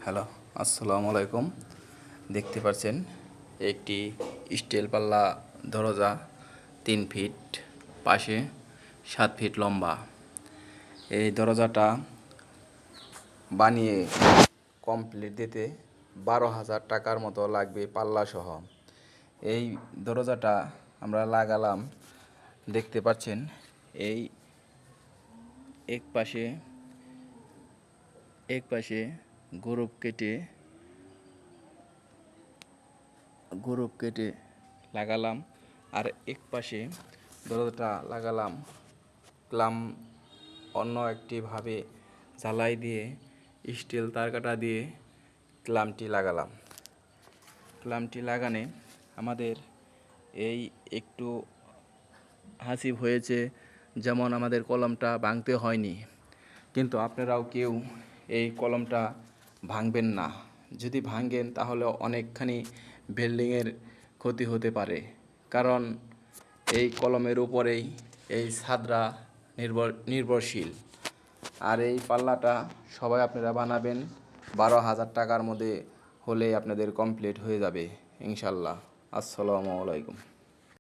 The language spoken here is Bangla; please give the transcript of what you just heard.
হ্যালো, আসসালামু আলাইকুম। দেখতে পাচ্ছেন একটি স্টিল পাল্লা দরজা 3 ফিট, পাশে 7 ফিট লম্বা। এই দরজাটা বানিয়ে কমপ্লিট দিতে 12,000 টাকার মতো লাগবে পাল্লা সহ। এই দরজাটা আমরা লাগালাম, দেখতে পাচ্ছেন এই এক পাশে গ্রুপ কেটে লাগালাম, আর এক পাশে দরজাটা লাগালাম ক্লাম অন্য একটিভাবে ঝালাই দিয়ে স্টিল তারকাটা দিয়ে ক্লামটি লাগালাম। ক্লামটি লাগানে আমাদের এই একটু হাসিব হয়েছে, যেমন আমাদের কলমটা ভাঙতে হয়নি। কিন্তু আপনারাও কেউ এই কলমটা ভাঙবেন না। যদি ভাঙেন তাহলে অনেকখানি বিল্ডিংয়ের ক্ষতি হতে পারে, কারণ এই কলমের উপরেই এই ছাদরা নির্ভরশীল। আর এই পাল্লাটা সবাই আপনারা বানাবেন, 12,000 টাকার মধ্যে হলেই আপনাদের কমপ্লিট হয়ে যাবে ইনশাল্লাহ। আসসালামু আলাইকুম।